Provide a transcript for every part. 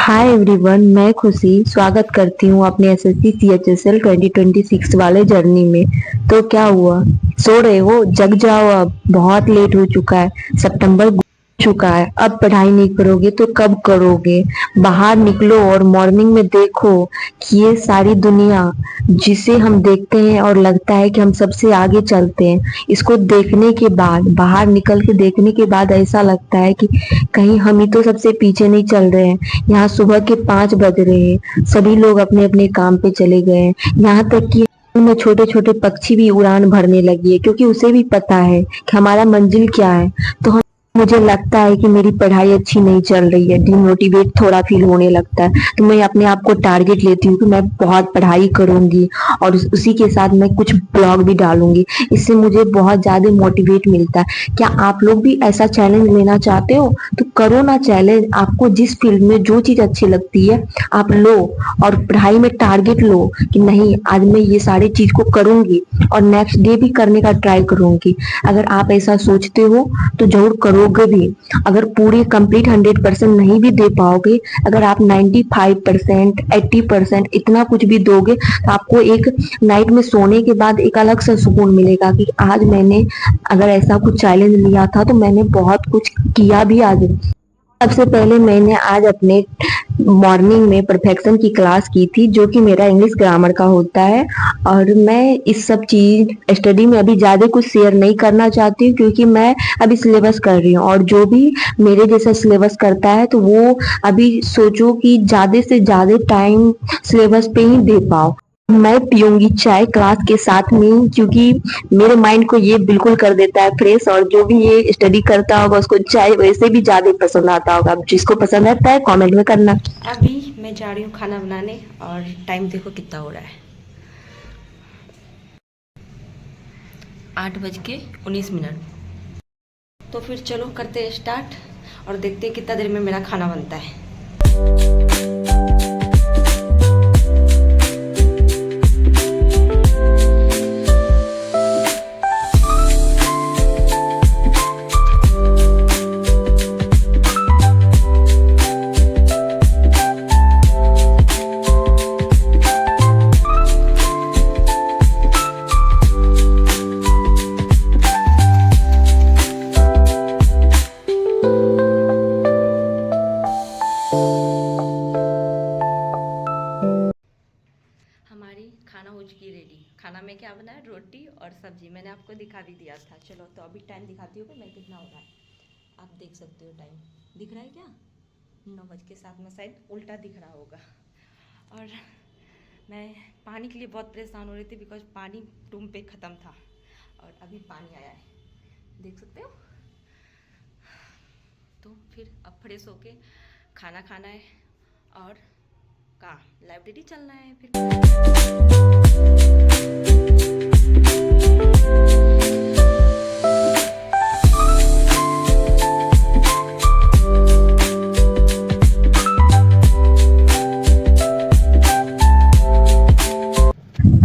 Hi everyone, मैं खुशी स्वागत करती हूँ अपने एसएससी सीएचएसएल 2026 वाले जर्नी में। तो क्या हुआ, सो रहे हो? जग जाओ, अब बहुत लेट हो चुका है। सितंबर गुजर चुका है। अब पढ़ाई नहीं करोगे तो कब करोगे? बाहर निकलो और मॉर्निंग में देखो कि ये सारी दुनिया जिसे हम देखते हैं और लगता है कि हम सबसे आगे चलते हैं, इसको देखने के बाद, बाहर निकल के देखने के बाद ऐसा लगता है कि कहीं हम ही तो सबसे पीछे नहीं चल रहे हैं। यहाँ सुबह के 5 बज रहे हैं, सभी लोग अपने अपने काम पे चले गए हैं। यहाँ तक कि में छोटे छोटे पक्षी भी उड़ान भरने लगी है, क्योंकि उसे भी पता है कि हमारा मंजिल क्या है। तो हम मुझे लगता है कि मेरी पढ़ाई अच्छी नहीं चल रही है, डिमोटिवेट थोड़ा फील होने लगता है। तो मैं अपने आप को टारगेट लेती हूँ कि मैं बहुत पढ़ाई करूंगी और उसी के साथ मैं कुछ ब्लॉग भी डालूंगी। इससे मुझे बहुत ज्यादा मोटिवेट मिलता है। क्या आप लोग भी ऐसा चैलेंज लेना चाहते हो? तो करो ना चैलेंज। आपको जिस फील्ड में जो चीज अच्छी लगती है आप लो, और पढ़ाई में टारगेट लो कि नहीं, आज मैं ये सारी चीज को करूंगी और नेक्स्ट डे भी करने का ट्राई करूंगी। अगर आप ऐसा सोचते हो तो जरूर करोगे भी। अगर पूरी कंप्लीट 100% नहीं भी दे पाओगे, अगर आप 95%, 80% इतना कुछ भी दोगे, तो आपको एक नाइट में सोने के बाद एक अलग सा सुकून मिलेगा कि आज मैंने अगर ऐसा कुछ चैलेंज लिया था तो मैंने बहुत कुछ किया भी आज। सबसे पहले मैंने आज अपने मॉर्निंग में परफेक्शन की क्लास की थी, जो कि मेरा इंग्लिश ग्रामर का होता है। और मैं इस सब चीज स्टडी में अभी ज्यादा कुछ शेयर नहीं करना चाहती हूँ, क्योंकि मैं अभी सिलेबस कर रही हूँ, और जो भी मेरे जैसा सिलेबस करता है तो वो अभी सोचो कि ज्यादा से ज्यादा टाइम सिलेबस पे ही दे पाओ। मैं पीऊंगी चाय क्लास के साथ में, क्योंकि मेरे माइंड को ये बिल्कुल कर देता है फ्रेश, और जो भी ये स्टडी करता होगा उसको चाय वैसे भी ज्यादा पसंद आता होगा। जिसको पसंद आता है कमेंट में करना। अभी मैं जा रही हूँ खाना बनाने, और टाइम देखो कितना हो रहा है, 8:19। तो फिर चलो करते हैं स्टार्ट, और देखते हैं कितना देर में मेरा खाना बनता है। खाना हो चुकी रेडी। खाना में क्या बनाया, रोटी और सब्जी, मैंने आपको दिखा भी दिया था। चलो तो अभी टाइम दिखाती हूँ कि मैं कितना हो रहा है। आप देख सकते हो टाइम दिख रहा है क्या, 9:07 में, शायद उल्टा दिख रहा होगा। और मैं पानी के लिए बहुत परेशान हो रही थी, बिकॉज पानी रूम पे ख़त्म था, और अभी पानी आया है, देख सकते हो। तो फिर अब फ्रेश होके खाना खाना है, और लाइब्रेरी चलना है फिर।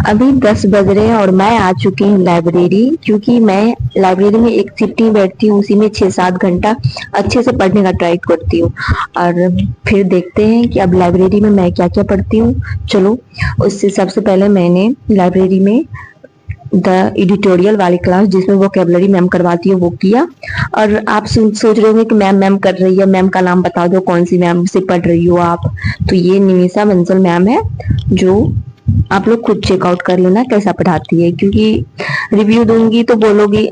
अभी 10 बज रहे हैं और मैं आ चुकी हूँ लाइब्रेरी, क्योंकि मैं लाइब्रेरी में एक शिफ्टिंग बैठती हूँ, उसी में 6-7 घंटा अच्छे से पढ़ने का ट्राई करती हूँ। और फिर देखते हैं कि अब लाइब्रेरी में मैं क्या क्या पढ़ती हूँ। चलो, उससे सबसे पहले मैंने लाइब्रेरी में द एडिटोरियल वाली क्लास, जिसमें वोकेबलरी मैम करवाती है, वो किया। और आप सोच रहे होंगे कि मैम कर रही है, मैम का नाम बता दो, कौन सी मैम से पढ़ रही हो आप? तो ये निमिषा बंसल मैम है, जो आप लोग खुद चेकआउट कर लेना कैसा पढ़ाती है, क्योंकि रिव्यू दूंगी तो बोलोगी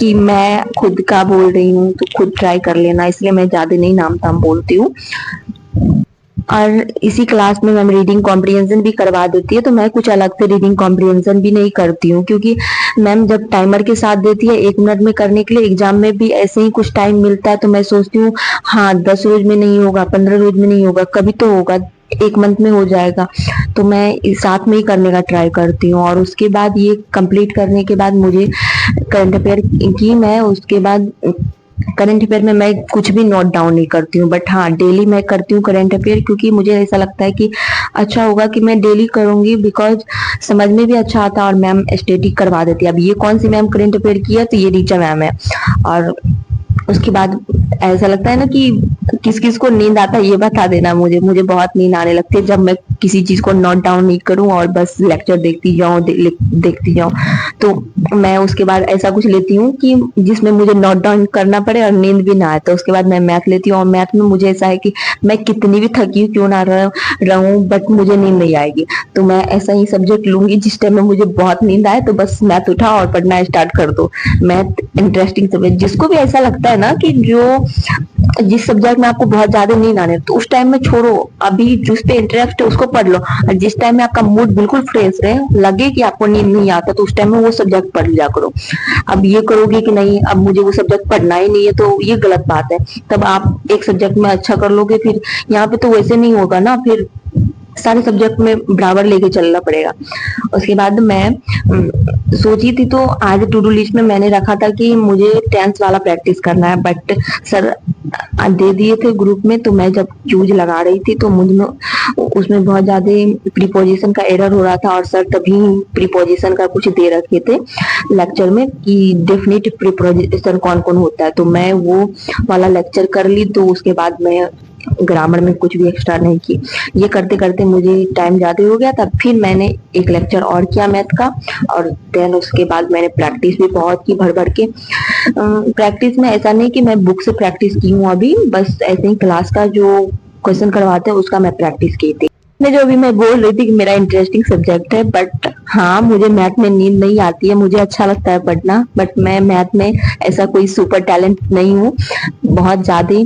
कि मैं खुद का बोल रही हूँ, तो खुद ट्राई कर लेना, इसलिए मैं ज्यादा नहीं नाम ताम बोलती हूँ। और इसी क्लास में मैम रीडिंग कॉम्प्रिहेंशन भी करवा देती है, तो मैं कुछ अलग से रीडिंग कॉम्प्रिहेंशन भी नहीं करती हूँ, क्योंकि मैम जब टाइमर के साथ देती है 1 मिनट में करने के लिए, एग्जाम में भी ऐसे ही कुछ टाइम मिलता है, तो मैं सोचती हूँ हाँ 10 रोज में नहीं होगा, 15 रोज में नहीं होगा, कभी तो होगा, 1 मंथ में हो जाएगा। तो मैं साथ में ही करने का ट्राई करती हूँ। और उसके बाद ये कंप्लीट करने के बाद मुझे करंट अफेयर की, मैं उसके बाद करंट अफेयर में मैं कुछ भी नोट डाउन नहीं करती हूँ, बट हाँ डेली मैं करती हूँ करंट अफेयर, क्योंकि मुझे ऐसा लगता है कि अच्छा होगा कि मैं डेली करूंगी, बिकॉज समझ में भी अच्छा आता है और मैम स्टैटिक करवा देती है। अब ये कौन सी मैम करंट अफेयर की है, तो ये रीचा मैम है। और उसके बाद ऐसा लगता है ना कि किस किस को नींद आता है ये बता देना मुझे। मुझे बहुत नींद आने लगती है जब मैं किसी चीज को नोट डाउन नहीं करूं और बस लेक्चर देखती जाऊं देखती जाऊं। तो मैं उसके बाद ऐसा कुछ लेती हूँ कि जिसमें मुझे नोट डाउन करना पड़े और नींद भी ना आए। तो उसके बाद मैं मैथ लेती हूँ और मैथ में मुझे ऐसा है कि मैं कितनी भी थकी क्यों ना रहूं बट मुझे नींद नहीं आएगी। तो मैं ऐसा ही सब्जेक्ट लूंगी जिस टाइम में मुझे बहुत नींद आए तो बस मैथ उठा और पढ़ना स्टार्ट कर दो। मैथ इंटरेस्टिंग सब्जेक्ट, जिसको भी ऐसा लगता है ना कि जिस सब्जेक्ट में आपको बहुत ज्यादा नींद आने तो उस टाइम में छोड़ो, अभी जिस पे इंटरेस्ट है उसको पढ़ लो। और जिस टाइम में आपका मूड बिल्कुल फ्रेश रहे, लगे कि आपको नींद नहीं आता, तो उस टाइम में वो सब्जेक्ट पढ़ लिया करो। अब ये करोगे कि नहीं अब मुझे वो सब्जेक्ट पढ़ना ही नहीं है तो ये गलत बात है। तब आप एक सब्जेक्ट में अच्छा कर लोगे, फिर यहाँ पे तो वैसे नहीं होगा ना, फिर सारे सब्जेक्ट में बराबर लेके चलना पड़ेगा। उसके बाद मैं सोची थी, तो आज टू डू लिस्ट में मैंने रखा था कि मुझे टेंस वाला प्रैक्टिस करना है, बट सर दे दिए थे ग्रुप में। तो मैं जब चूज लगा रही थी तो मुझे उसमें बहुत ज्यादा प्रीपोजिशन का एरर हो रहा था, और सर तभी प्रीपोजिशन का कुछ दे रखे थे लेक्चर में कि डेफिनेट प्रीपोजिशन कौन कौन होता है। तो मैं वो वाला लेक्चर कर ली, तो उसके बाद मैं ग्रामर में कुछ भी एक्स्ट्रा नहीं की। ये करते करते मुझे टाइम ज्यादा हो गया था। फिर मैंने एक लेक्चर और किया मैथ का, और देन उसके बाद मैंने प्रैक्टिस भी बहुत की भर भर के। प्रैक्टिस में ऐसा नहीं कि मैं बुक से प्रैक्टिस की हूँ, अभी बस ऐसे ही क्लास का जो क्वेश्चन करवाते हैं उसका मैं प्रैक्टिस की थी। जो अभी मैं बोल रही थी कि मेरा इंटरेस्टिंग सब्जेक्ट है, बट हाँ मुझे मैथ में नींद नहीं आती है, मुझे अच्छा लगता है पढ़ना, बट मैं मैथ में ऐसा कोई सुपर टैलेंट नहीं हूँ, बहुत ज्यादा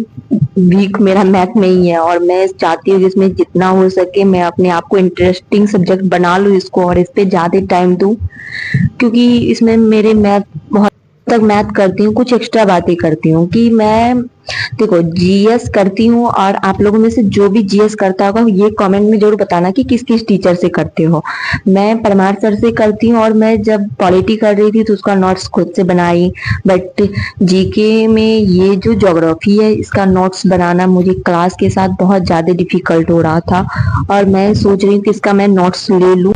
वीक मेरा मैथ में ही है। और मैं चाहती हूँ जिसमें जितना हो सके मैं अपने आप को इंटरेस्टिंग सब्जेक्ट बना लूँ इसको, और इस पे ज्यादा टाइम दूं, क्योंकि इसमें मेरे मैथ बहुत तक मैथ करती हूँ, कुछ एक्स्ट्रा बातें करती हूँ कि मैं देखो जीएस करती हूँ। और आप लोगों में से जो भी जीएस करता होगा ये कमेंट में जरूर बताना कि किस किस टीचर से करते हो। मैं परमार सर से करती हूँ, और मैं जब पॉलिटी कर रही थी तो उसका नोट्स खुद से बनाई। बट जीके में ये जो ज्योग्राफी है इसका नोट्स बनाना मुझे क्लास के साथ बहुत ज्यादा डिफिकल्ट हो रहा था, और मैं सोच रही हूँ कि इसका मैं नोट्स ले लूँ।